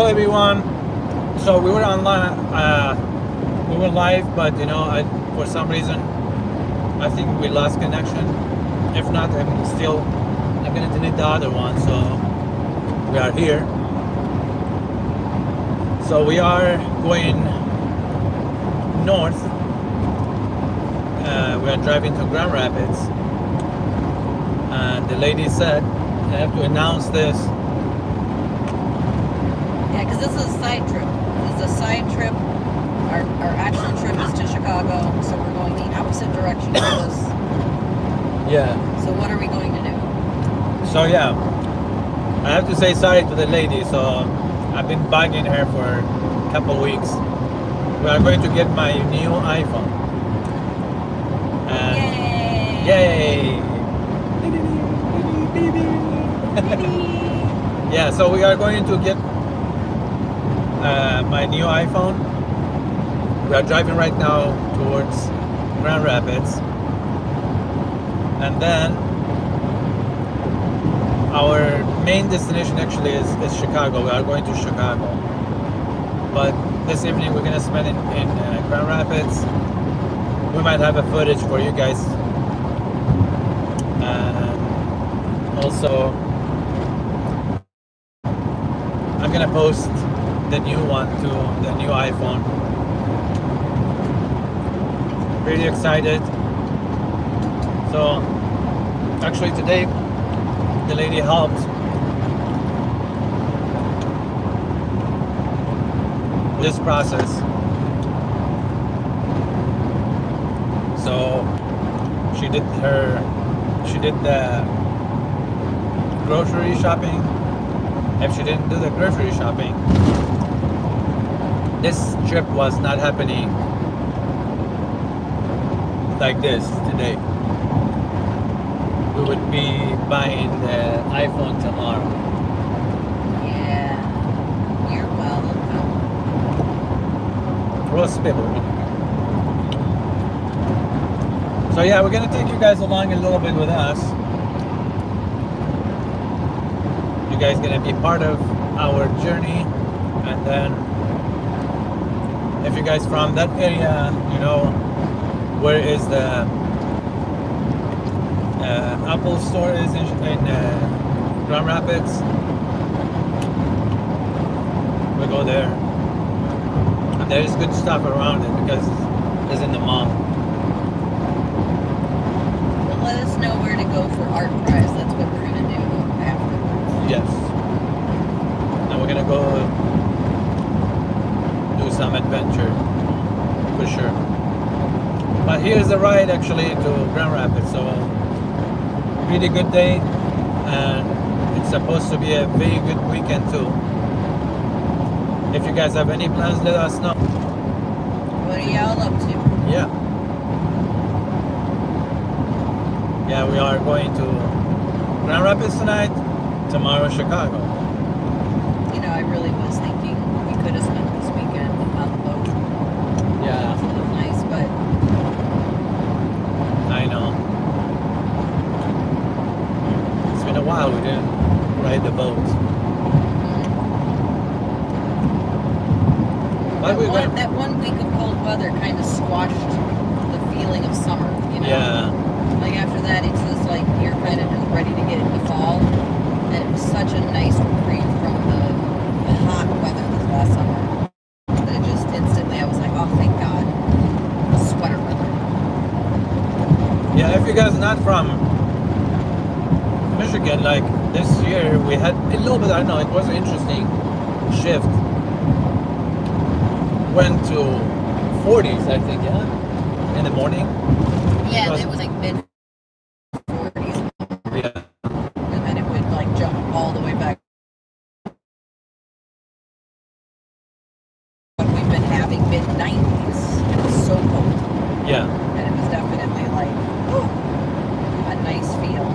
everyone. So we were online, we were live, but for some reason, I think we lost connection. If not, I'm gonna delete the other one. So we are here. So we are going north. We are driving to Grand Rapids, and the lady said, "I have to announce this." Yeah, because this is a side trip. This is a side trip. Our actual trip is to Chicago, so we're going the opposite direction of this. Yeah. So what are we going to do? So yeah, I have to say sorry to the lady. So I've been bugging her for a couple weeks. We are going to get my new iPhone. And yay! Yeah, so we are going to get my new iPhone. We are driving right now towards Grand Rapids, and then our main destination actually is Chicago. We are going to Chicago, but this evening we're gonna spend in Grand Rapids. We might have a footage for you guys, and also I'm gonna post the new one to the new iPhone. Really excited. So actually today the lady helped this process. So she did the grocery shopping. If she didn't do the grocery shopping, this trip was not happening like this today. We would be buying the iPhone tomorrow. Yeah, you're welcome. Roast paper. So yeah, we're gonna take you guys along a little bit with us. You guys gonna be part of our journey, and then if you guys from that area, where is the Apple store is in Grand Rapids, we go there, and there is good stuff around it because it's in the mall. Well, let us know where to go for art prize. That's what we're gonna do afterwards. Yes, and we're gonna go do some adventure for sure. But here's the ride actually to Grand Rapids. So really good day, and it's supposed to be a very good weekend too. If you guys have any plans, let us know. What are y'all up to? Yeah. Yeah, we are going to Grand Rapids tonight, tomorrow Chicago. I really was thinking we could have spent this weekend on the boat. Yeah. It was nice, but I know. It's been a while we didn't ride the boat. That one week of cold weather kind of squashed the feeling of summer, Yeah. Like after that, it's just like you're kind of just ready to get into fall. And it was such a nice reprieve from the hot weather this last summer. That just instantly, I was like, oh, thank God. Sweater weather. Yeah, if you guys are not from Michigan, like this year we had a little bit, I don't know, it was an interesting shift. Went to 40s, I think, in the morning. Yeah, it was like mid 40s. Yeah. And then it would like jump all the way back. But we've been having mid 90s. It was so cold. Yeah. And it was definitely like, a nice feel,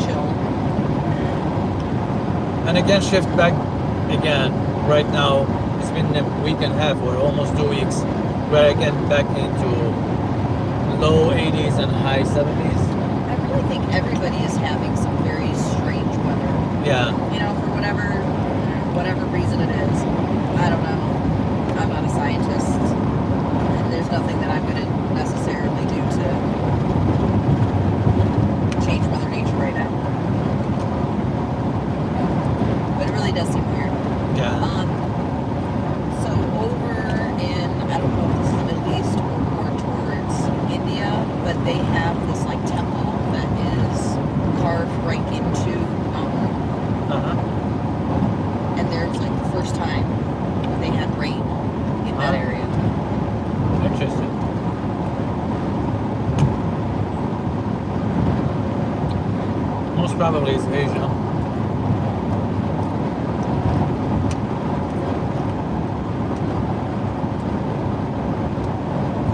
chill. And again, shift back again. Right now, it's been a week and a half or almost 2 weeks. We're again back into low 80s and high 70s. I really think everybody is having some very strange weather. Yeah. For whatever reason it is. I don't know. I'm not a scientist, and there's nothing that I'm going to necessarily do to change Mother Nature right now. But it really does seem weird. Yeah. So over in, I don't know if this is the Middle East or more towards India, but they have this like temple that is carved right into the mountain. Uh-huh. And there's like the first time they had rain in that area. Interesting. Most probably it's Asia.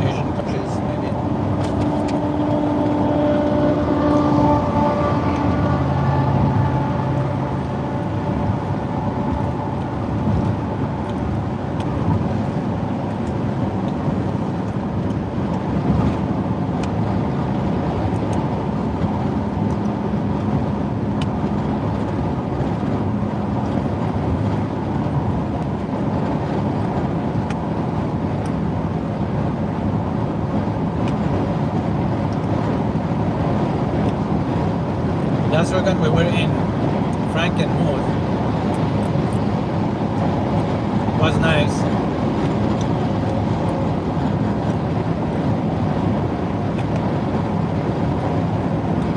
Asian countries, maybe. Last weekend we were in Frankenmuth. Was nice.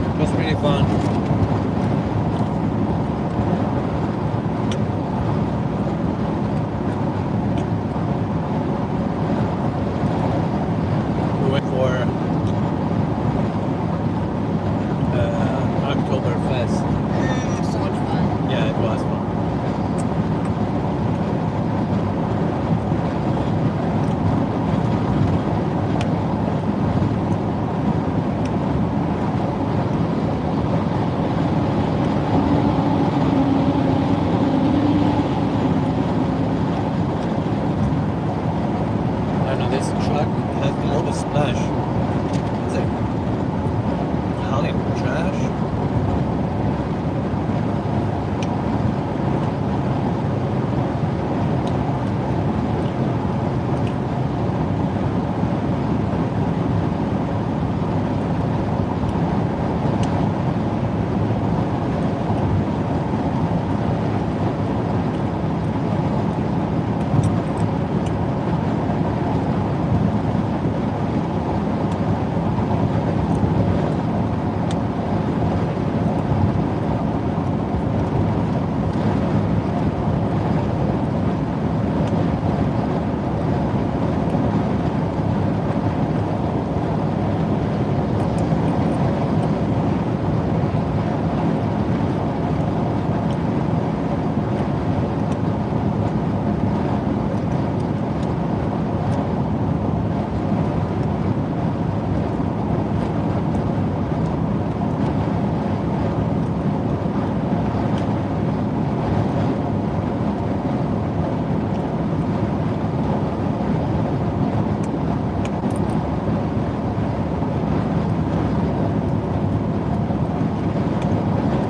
It was pretty fun. We went for Oktoberfest. So much fun. Yeah, it was fun. I don't know, this truck has a little splash. Is it hauling trash?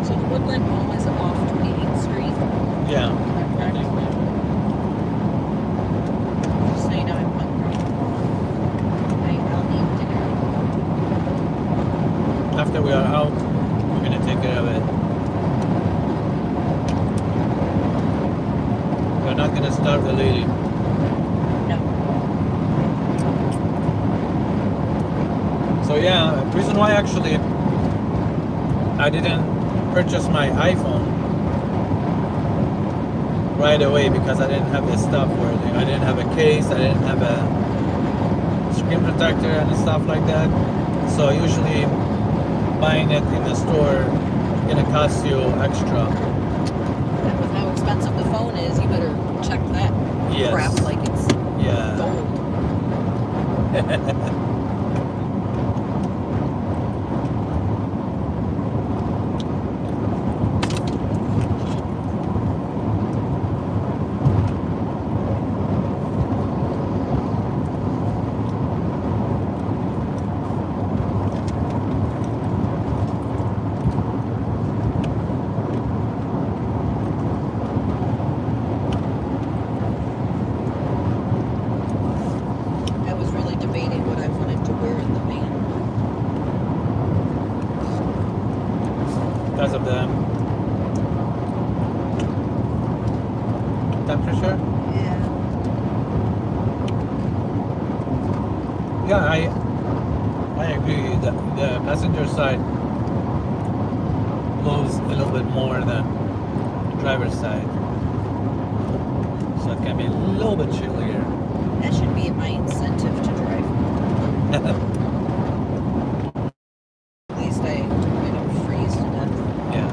So the Woodland Home is off 28th Street. Yeah. Just so you know, I'm hungry. I'll need dinner. After we are out, we're gonna take care of it. We're not gonna starve the lady. No. So yeah, reason why actually I didn't purchase my iPhone right away because I didn't have the stuff for it. I didn't have a case, I didn't have a screen protector and stuff like that. So usually buying it in the store gonna cost you extra. And with how expensive the phone is, you better check that Yes. crap like it's Yeah. gold. because of the temperature. Yeah. Yeah, I agree. The passenger side blows a little bit more than the driver's side, so it can be a little bit chillier. That should be my incentive to drive. At least I don't freeze to death. Yeah.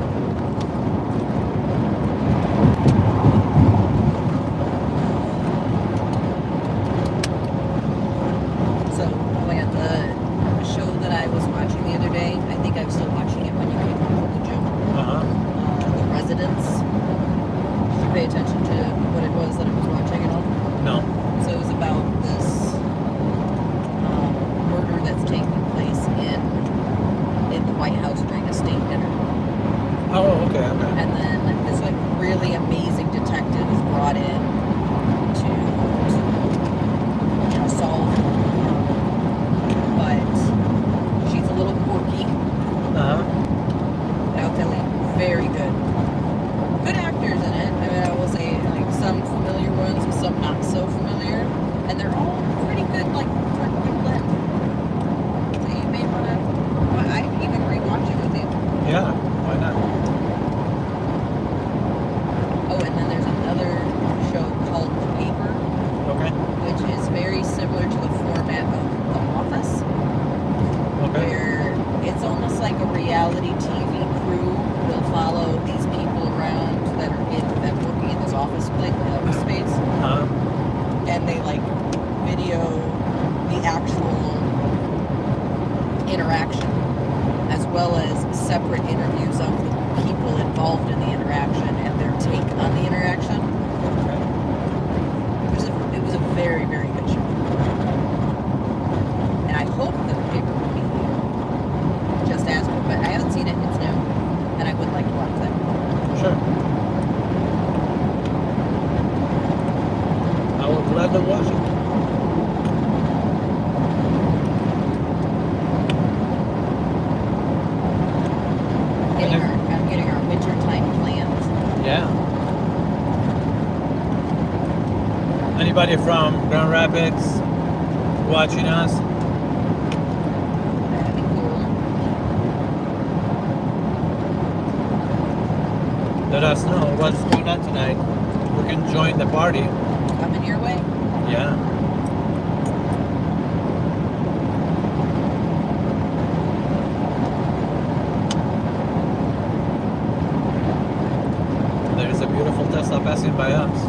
So, oh my god, the show that I was watching the other day, I think I was still watching it when you came home from the gym. Uh-huh. The Residents. Did you pay attention to what it was that I was watching at all? No. So it was about this murder that's taking place in the White House during a state dinner. Oh, okay. And then this like really amazing detective is brought in to solve the murder. But she's a little quirky. Uh-huh. I'll tell you, very good. Good actors in it. I mean, I will say like some familiar ones and some not so familiar, and they're all pretty good, like pretty blend. So you may want to. I'd even rewatch it with you. Yeah, why not? Oh, and then there's another show called The Paper, Okay. which is very similar to the format of The Office, Okay. where it's almost like a reality TV crew will follow these people around that are working in this office space, Uh-huh. and they like video the actual interaction as well as separate interviews of the people involved in the interaction and their take on the interaction. Okay. It was a very, very good show. And I hope that The Paper will be just as good, but I haven't seen it. It's new, and I would like to watch that. Sure. I will gladly watch it. I'm getting our wintertime plans. Yeah. Anybody from Grand Rapids watching us? That'd be cool. Let us know what's going on tonight. We can join the party. Coming your way. Yeah. There is a beautiful Tesla passing by us.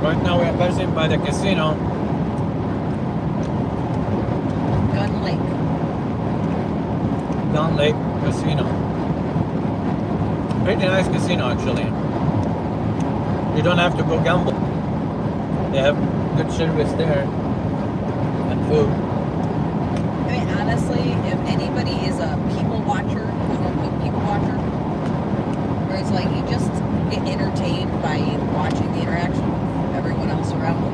Right now we are passing by the casino. Gun Lake. Gun Lake Casino. Pretty nice casino actually. You don't have to go gamble. They have good service there and food. I mean, honestly, if anybody is a people watcher, quote unquote people watcher, where it's like you just get entertained by watching the interaction with everyone else around you,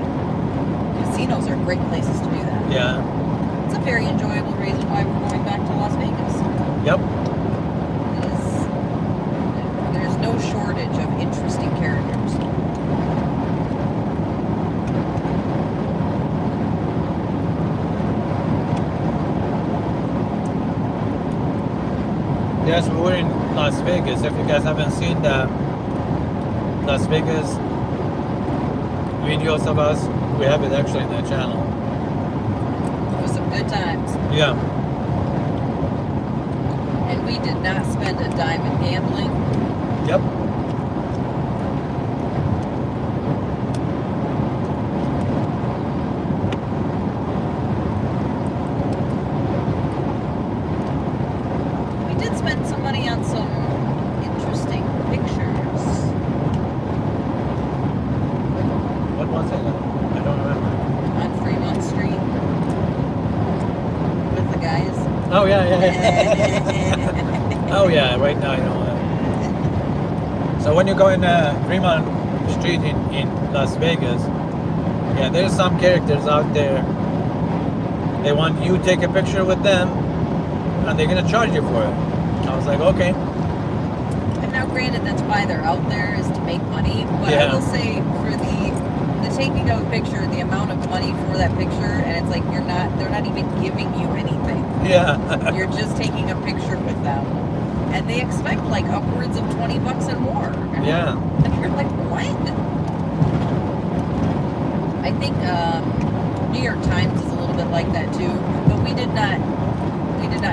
casinos are great places to do that. Yeah. It's a very enjoyable reason why we're going back to Las Vegas. Yep. There's no shortage of interesting characters. Yes, we were in Las Vegas. If you guys haven't seen the Las Vegas videos of us, we have it actually in the channel. good times. Yeah. And we did not spend a dime in gambling. Yep. We did spend some money on some interesting pictures. What was it? I don't remember. On Fremont Street with the guys. Oh yeah. Oh yeah, right now I know that. So when you go in Fremont Street in Las Vegas, yeah, there's some characters out there. They want you to take a picture with them, and they're gonna charge you for it. I was like, okay. And now, granted, that's why they're out there, is to make money. But Yeah. I will say, for the taking of a picture, the amount of money for that picture, and it's like they're not even giving you anything. Yeah. You're just taking a picture with them, and they expect like upwards of $20 and more. Yeah. And you're like, what? I think New York Times is a little bit like that too, but we did not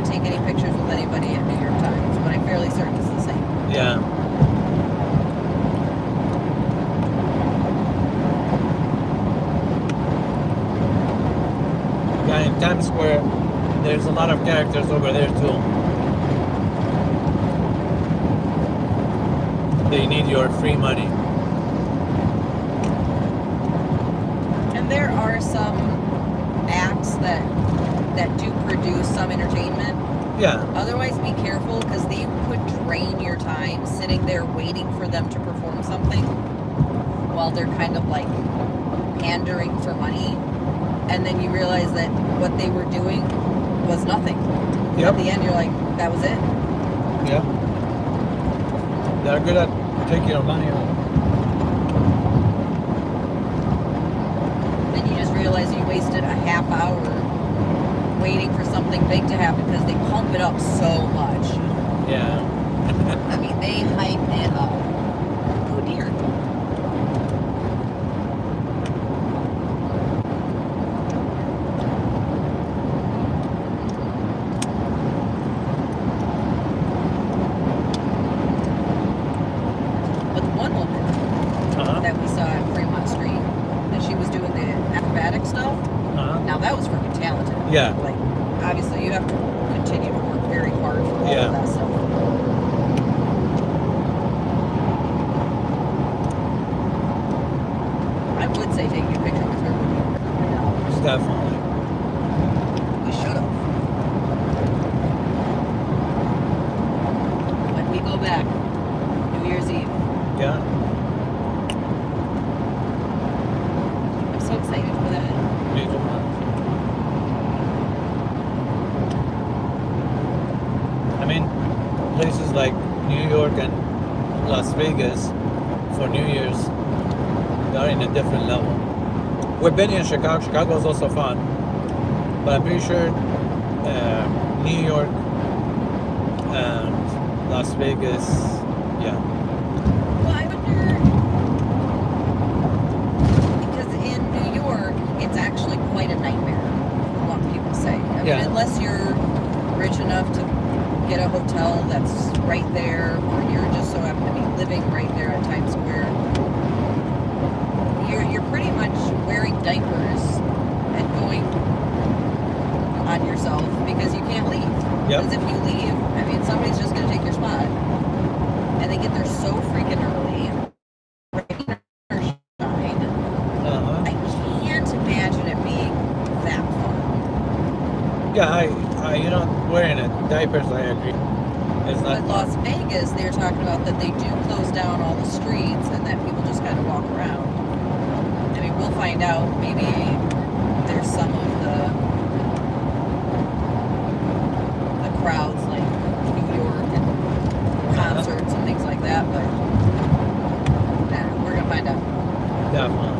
take any pictures with anybody at New York Times, but I'm fairly certain it's the same. Yeah. Yeah, in Times Square, there's a lot of characters over there too. They need your free money. And there are some acts that do produce some entertainment. Yeah. Otherwise, be careful, because they could drain your time sitting there waiting for them to perform something while they're kind of like pandering for money. And then you realize that what they were doing was nothing. Yep. At the end, you're like, that was it? Yeah. They're good at taking your money. Then you just realize you wasted a half hour waiting for something big to happen, because they pump it up so much. Yeah. I mean, they hype it up. Oh dear. But the one woman that we saw at Fremont Street, that she was doing the acrobatic stuff, now that was freaking talented. Yeah. Like, obviously you have to continue to work very hard for all Yeah. of that stuff. I would say taking a picture with her would be $100. Definitely. We should have. When we go back, New Year's Eve. Yeah. I'm so excited for that. Me too. I mean, places like New York and Las Vegas for New Year's, they're in a different level. We've been in Chicago. Chicago is also fun, but I'm pretty sure New York and Las Vegas, yeah. Well, I wonder, because in New York, it's actually quite a nightmare, from what people say. I mean, Yeah. unless you're rich enough to get a hotel that's right there, or you're just so happen to be living right there at Times Square, you're pretty much wearing diapers and going on yourself, because you can't leave. Yep. Because if you leave, I mean, somebody's just going to take your spot. And they get there so freaking early. Rain or shine. Uh-huh. I can't imagine it being that fun. Yeah, wearing diapers, I agree. It's not But Las Vegas, they're talking about that they do close down all the streets and that people just kind of walk around. I mean, we'll find out. Maybe there's some of the crowds like New York and concerts and things like that, but we're gonna find out. definitely.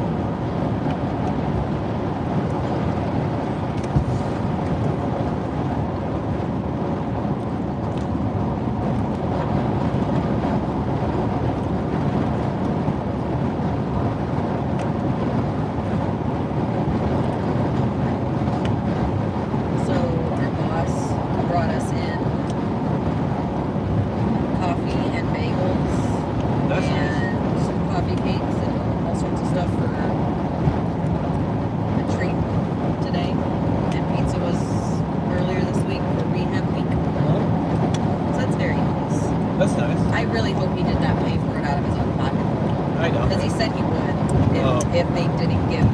if they didn't give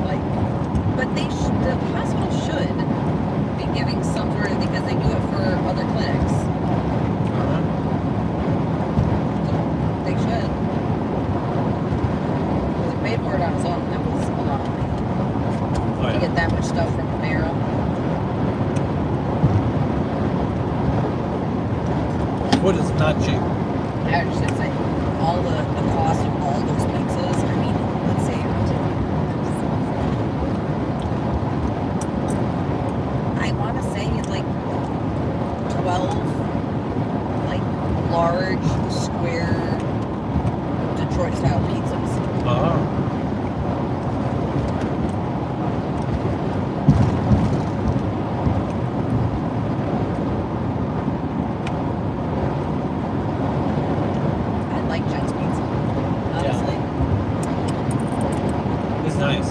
like, but the hospital should be giving some sort of, because they do it for other clinics. They should. He paid for it on his own. That was a lot of money. To get that much stuff from Camaro. Food is not cheap. I was just saying, all the cost of all those pizzas, I mean, let's say, I want to say it's like 12, like, large, square, Detroit-style pizzas. Oh. Nice.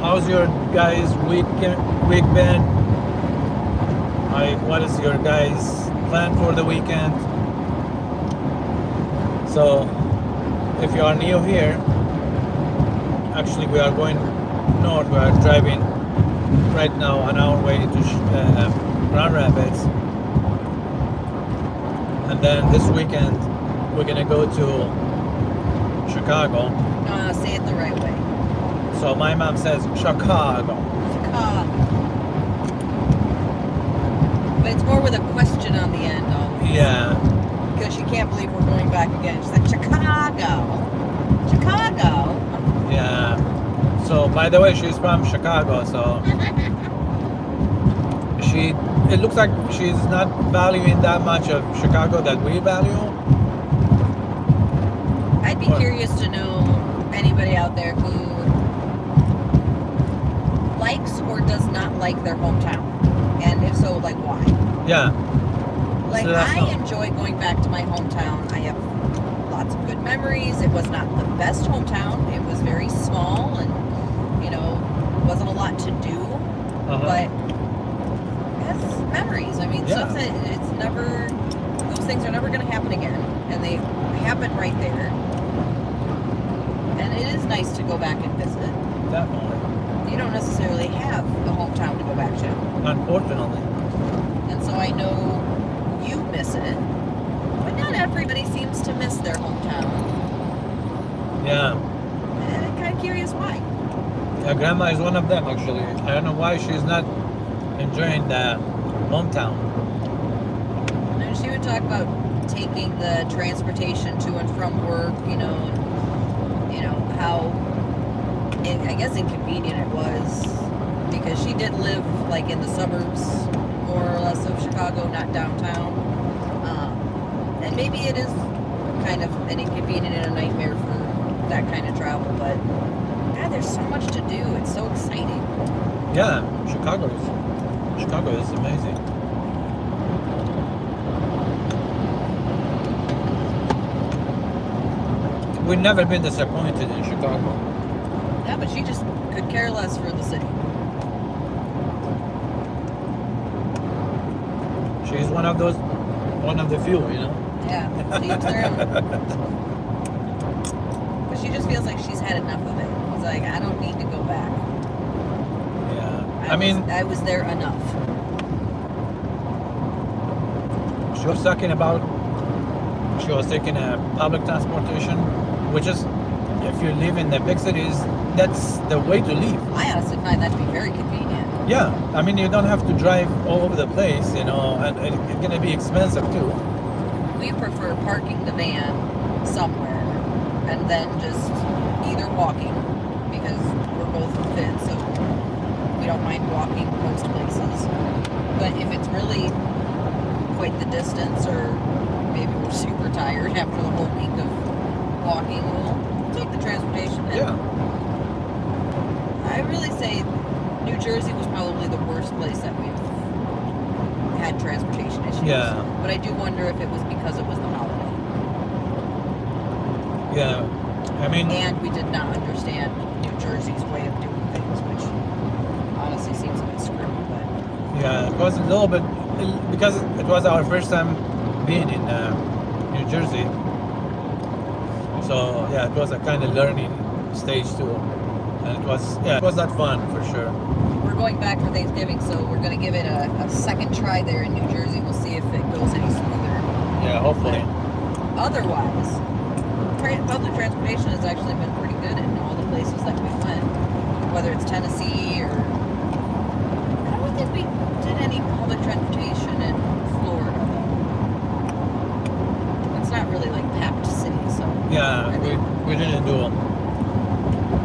How's your guys' week been? What is your guys' plan for the weekend? So, if you are new here, actually we are going north. We are driving right now on our way to Grand Rapids. And then this weekend, we're gonna go to Chicago. Say it the right way. So my mom says Chicago. Chicago. But it's more with a question on the end, always. Yeah. Because she can't believe we're going back again. She's like, Chicago. Chicago. Yeah. So, by the way, she's from Chicago, so it looks like she's not valuing that much of Chicago that we value. I'd be curious to know anybody out there who likes or does not like their hometown. And if so, like, why? Yeah. Like, So I enjoy going back to my hometown. I have lots of good memories. It was not the best hometown. It was very small and, wasn't a lot to do. But memories. I mean, stuff that it's never, those things are never going to happen again, and they happen right there. And it is nice to go back and visit. Definitely. You don't necessarily have a hometown to go back to. Unfortunately. And so I know you miss it, but not everybody seems to miss their hometown. Yeah. And I'm kind of curious why. Yeah, Grandma is one of them, actually. I don't know why she's not enjoying the hometown. And she would talk about taking the transportation to and from work, how, I guess, inconvenient it was, because she did live like in the suburbs, more or less, of Chicago, not downtown. And maybe it is kind of an inconvenient and a nightmare for that kind of travel, but God, there's so much to do. It's so exciting. Yeah, Chicago is amazing. We've never been disappointed in Chicago. Yeah, but she just could care less for the city. She's one of the few, Yeah, to each their own. But she just feels like she's had enough of it. It's like, I don't need to go back. Yeah. I was there enough. She was talking about, she was taking a public transportation, which is, if you live in the big cities, that's the way to live. I honestly find that to be very convenient. Yeah, I mean, you don't have to drive all over the place, and it's going to be expensive too. We prefer parking the van somewhere and then just either walking, because we're both fit, so we don't mind walking most places. But if it's really quite the distance, or maybe we're super tired after the whole week of walking, we'll take the transportation. Yeah. I really say New Jersey was probably the worst place that we've had transportation issues. Yeah. But I do wonder if it was because it was the holiday. Yeah. I mean... And we did not understand New Jersey's way of doing things, which honestly seems a bit screwy, but... Yeah, it was a little bit... Because it was our first time been in New Jersey. So yeah, it was a kind of learning stage too, and it was not fun for sure. We're going back for Thanksgiving, so we're going to give it a second try there in New Jersey. We'll see if it goes any smoother. Yeah, hopefully. Otherwise, public transportation has actually been pretty good in all the places that we went, whether it's Tennessee or... I don't think we did any public transportation in Florida, though. It's not really like packed city, so... Yeah, we didn't do them.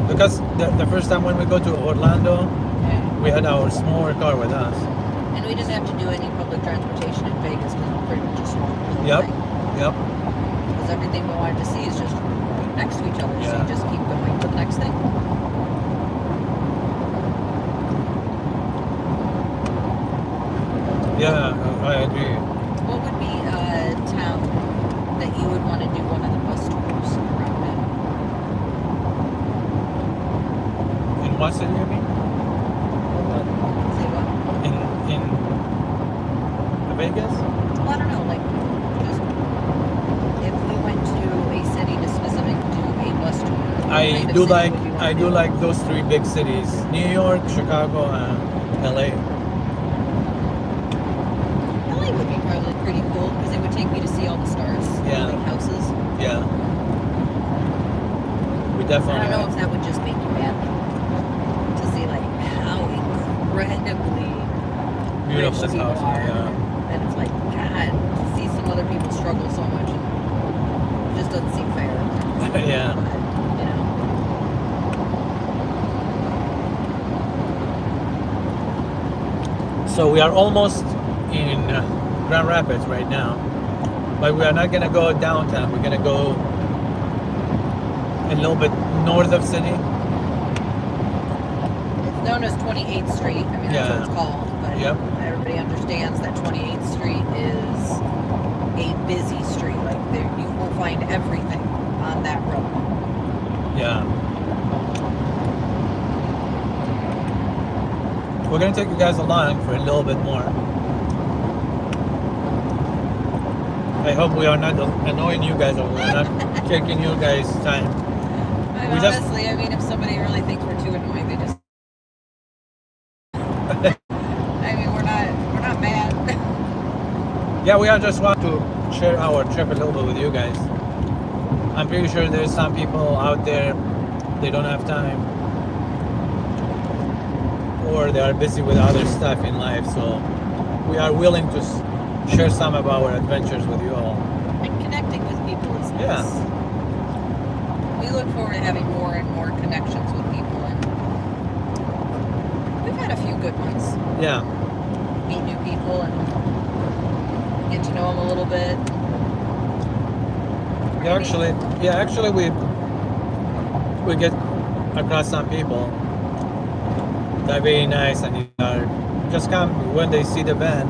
Because the first time when we go to Orlando, we had our smaller car with us. And we didn't have to do any public transportation in Vegas because we pretty much just walked the whole Yep, thing. yep. Because everything we wanted to see is just right next to each other, so Yeah. you just keep going to the next thing. Yeah, I agree. What would be a town that you would want to do one of the bus tours around in? In what city you mean? Say what? In Vegas? Well, I don't know, like, just if we went to a city to specific do a bus tour. what kind of city would you want I to do like those three big cities: New York, Chicago, and LA. LA would be probably pretty cool because it would take me to see all the stars, Yeah. building houses. Yeah. We I definitely. don't know if that would just make you mad to see like how incredibly Beautiful rich people house, are. yeah. And it's like, God, to see some other people struggle so much, and it just doesn't seem fair. Yeah. But, you know. So we are almost in Grand Rapids right now, but we are not gonna go downtown. We're gonna go a little bit north of city. It's known as 28th Street. I mean, that's what Yeah. it's called. But Yep. everybody understands that 28th Street is a busy street. Like, there, you will find everything on that road. Yeah. We're gonna take you guys along for a little bit more. I hope we are not annoying you guys, or we're not taking you guys' time. And We just- honestly, I mean, if somebody really thinks we're too annoying, they just... I mean, we're not mad. Yeah, we just want to share our trip a little bit with you guys. I'm pretty sure there's some people out there, they don't have time, or they are busy with other stuff in life, so we are willing to share some of our adventures with you all. And connecting with people is nice. Yeah. We look forward to having more and more connections with people, and we've had a few good ones. Yeah. Meet new people and get to know them a little bit. Actually, we get across some people that are very nice, and you know, just come when they see the van.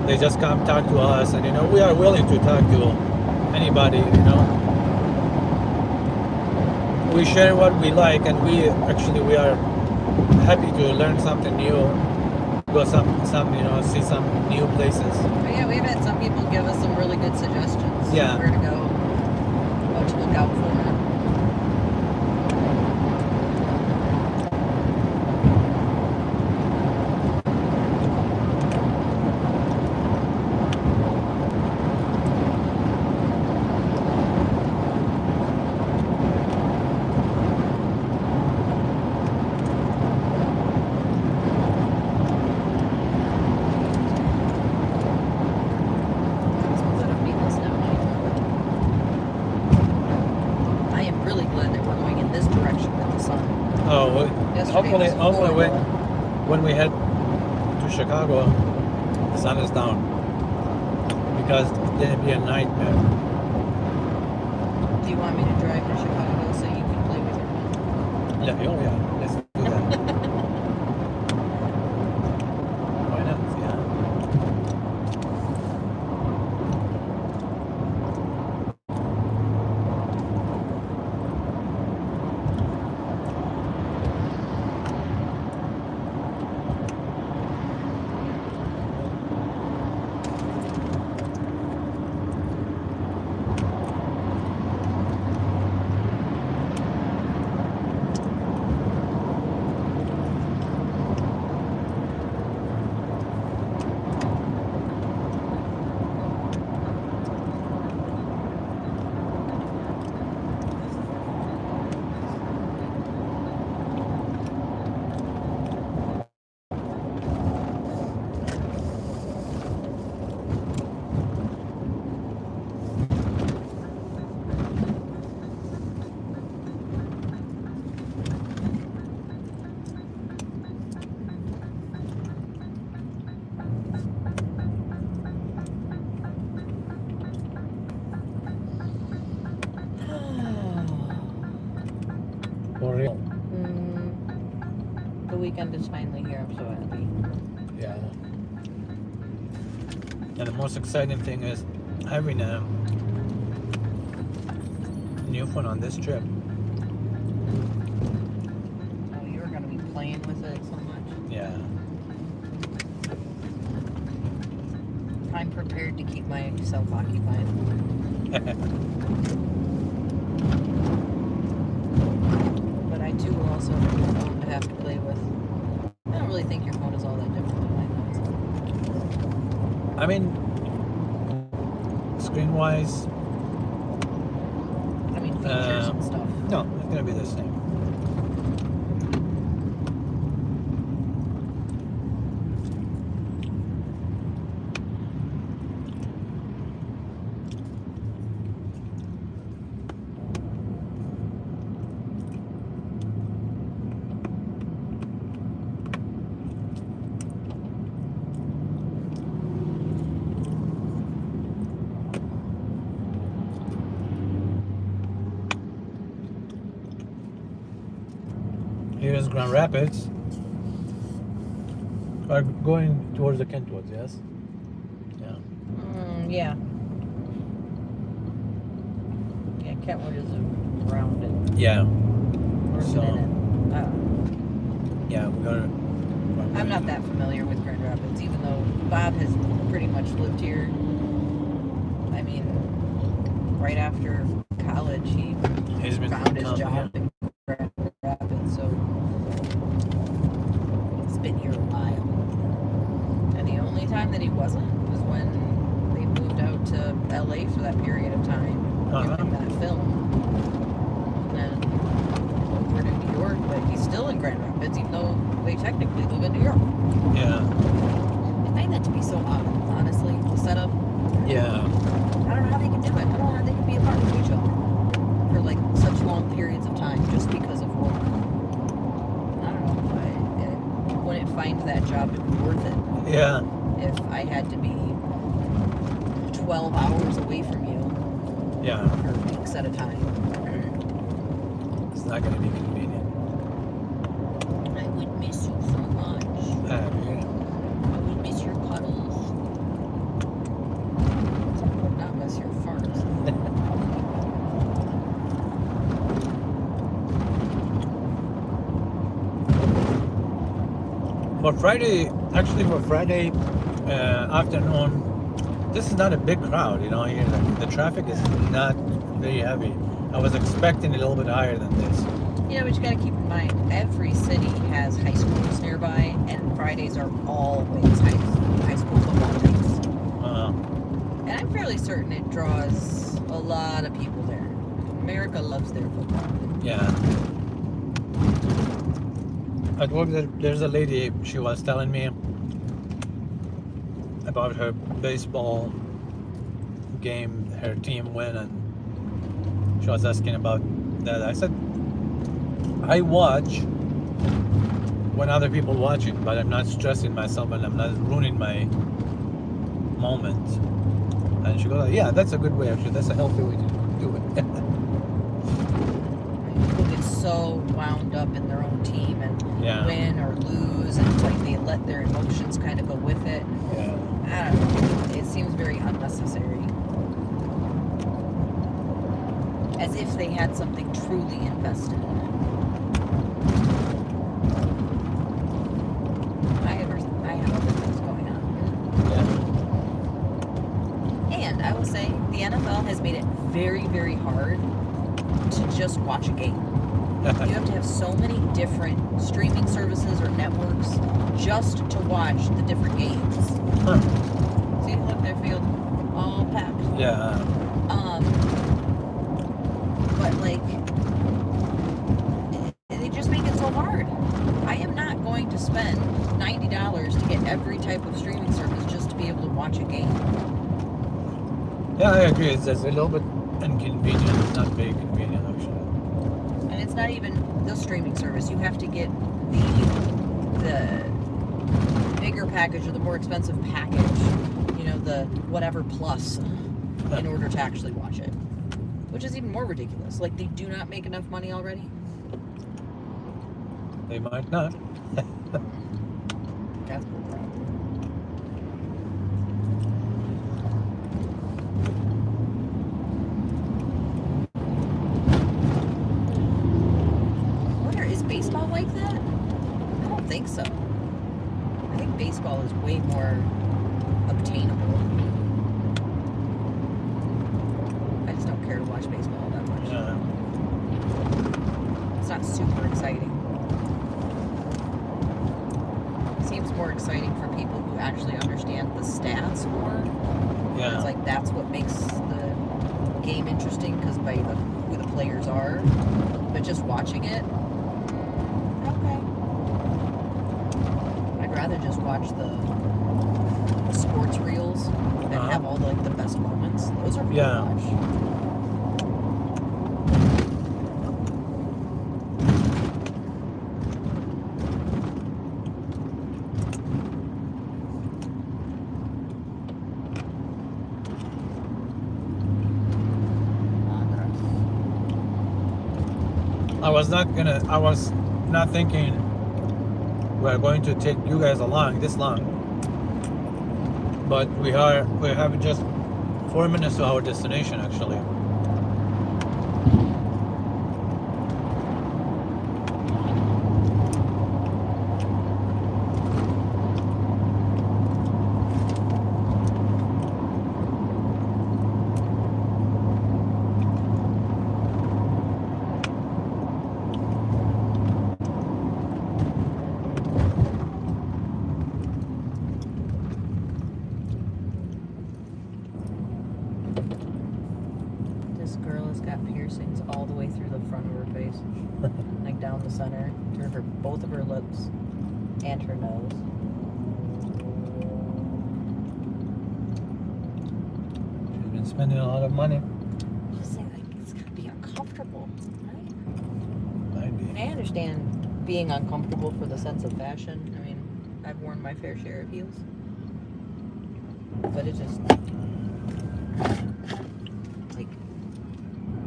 They just come talk to us, and you know, we are willing to talk to anybody. You know, we share what we like, and we are happy to learn something new. Go some you know, see some new places. But yeah, we've had some people give us some really good suggestions. Yeah. Where to go, what to look out for. Someone's not beating us down anymore. I am really glad that we're going in this direction with the sun. Oh, well, Yesterday hopefully was when we head to Chicago, the sun is down, because then it'd be a nightmare. Do you want me to drive to Chicago so you can play with your phone? Yeah, oh yeah, let's do that. Why not? Yeah. weekend is finally here. I'm so happy. Yeah. And the most exciting thing is having a new phone on this trip. Oh, you're gonna be playing with it so much. Yeah. I'm prepared to keep myself occupied. But I too will also have a phone to have to play with. I don't really think your phone is all that different than mine. I mean, screen-wise, I mean, features and stuff. no, it's gonna be the same. Here's Grand Rapids. Are going towards the Kentwoods, yes? Yeah. Yeah. Yeah, Kentwood is around it. Yeah. Or is it So- in it? Yeah, we're gonna. I'm not that familiar with Grand Rapids, even though Bob has pretty much lived here. I mean, right after college, He's been found his yeah. job in Grand Rapids, so he's been here a while. And the only time that he wasn't was when they moved out to LA for that period of time, filming that film. And then over to New York, but he's still in Grand Rapids, even though they technically live in New York. Yeah. I find that to be so odd, honestly, the setup. Yeah. I don't know how they can do it. I don't know how they can be apart from each other for like such long periods of time just because of work. I don't know. I wouldn't find that job to be worth it Yeah. if I had to be 12 hours away from you Yeah. for weeks at a time. It's not gonna be convenient. I would miss you so much. Yeah. I would miss your cuddles. I would not miss your farts. For Friday afternoon, this is not a big crowd, you know. Here, the traffic is not very heavy. I was expecting a little bit higher than this. You know, but you got to keep in mind, every city has high schools nearby, and Fridays are always high school football nights. And I'm fairly certain it draws a lot of people there. America loves their football. Yeah. At work, there's a lady, she was telling me about her baseball game, her team win, and she was asking about that. I said, I watch when other people watch it, but I'm not stressing myself and I'm not ruining my moment. And she goes, yeah, that's a good way, actually. That's a healthy way to do it. People get so wound up in their own team and Yeah. win or lose, and it's like they let their emotions kind of go with it. Yeah. I don't know. It seems very unnecessary. As if they had something truly invested in it. I have other things going on. Yeah. And I will say, the NFL has made it very, very hard to just watch a game. You have to have so many different streaming services or networks just to watch the different games. Huh. See, look, their field all packed. Yeah. But like, they just make it so hard. I am not going to spend $90 to get every type of streaming service just to be able to watch a game. Yeah, I agree. It's a little bit inconvenient. It's not very convenient, actually. And it's not even the streaming service. You have to get the bigger package or the more expensive package. You know, the whatever plus in order to actually watch it. Which is even more ridiculous. Like, they do not make enough money already. They might not. That's cool. I wonder, is baseball like that? I don't think so. I think baseball is way more obtainable. I just don't care to watch baseball that much. Yeah. It's not super exciting. It seems more exciting for people who actually understand the stats more. Yeah. It's like that's what makes the game interesting because by who the players are. But just watching it, okay. I'd rather just watch the sports reels that have all the best moments. Those are fun to watch. I was not thinking we're going to take you guys along this long. But we have just 4 minutes to our destination actually. Piercings all the way through the front of her face, like down the center, through both of her lips and her nose. She's been spending a lot of money. Just saying, like, it's gotta be uncomfortable, right? Might be. I understand being uncomfortable for the sense of fashion. I mean, I've worn my fair share of heels, but it just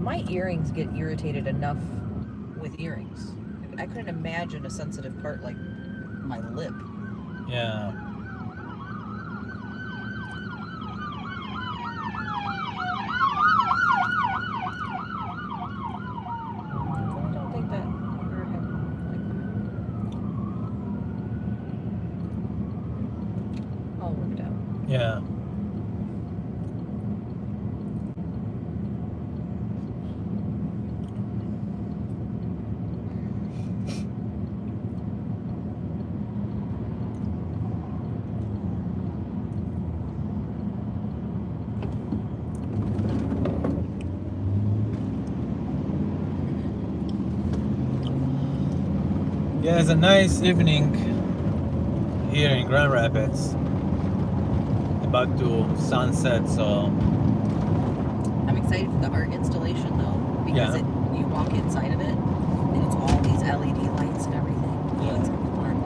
my earrings get irritated enough with earrings. I couldn't imagine a sensitive part like my lip. Yeah. I don't think that ever happened. Like, all worked out. Yeah. Yeah, it's a nice evening here in Grand Rapids. About to sunset, so I'm excited for the art installation though, because you walk inside of it and it's all these LED lights and everything. Yeah. It's gonna be fun.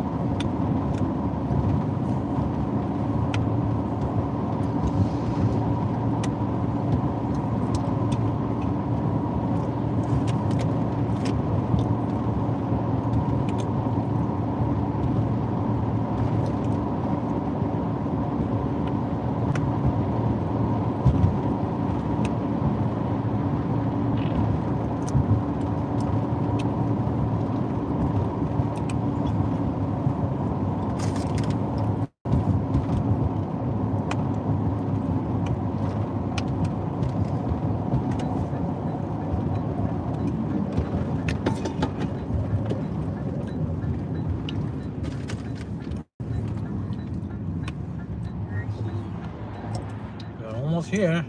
we're almost here.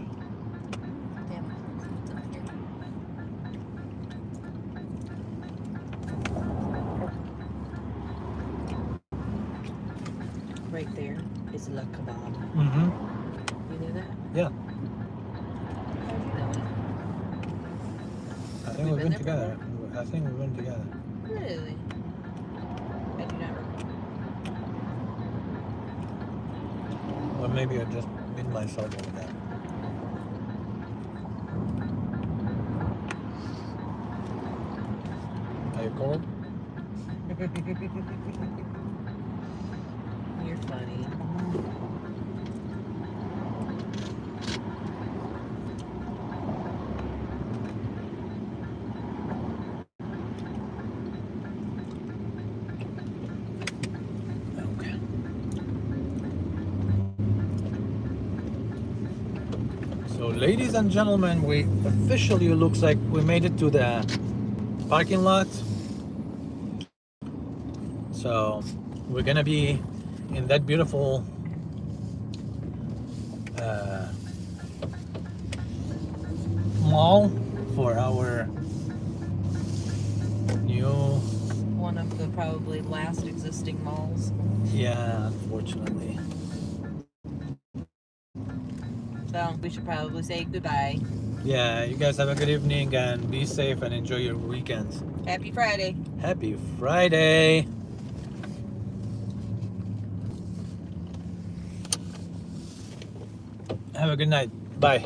Right there is La Kebab. Mm-hmm. You knew that? Yeah. How'd you know that? I think we've been together. I think we've been together. Really? I do not recall. Or maybe I just been myself over there. Are you cold? You're funny. Okay. So, ladies and gentlemen, we officially looks like we made it to the parking lot. So, we're gonna be in that beautiful mall for our new, One of the probably last existing malls. yeah, unfortunately. So we should probably say goodbye. Yeah, you guys have a good evening and be safe and enjoy your weekends. Happy Friday. Happy Friday. Have a good night. Bye.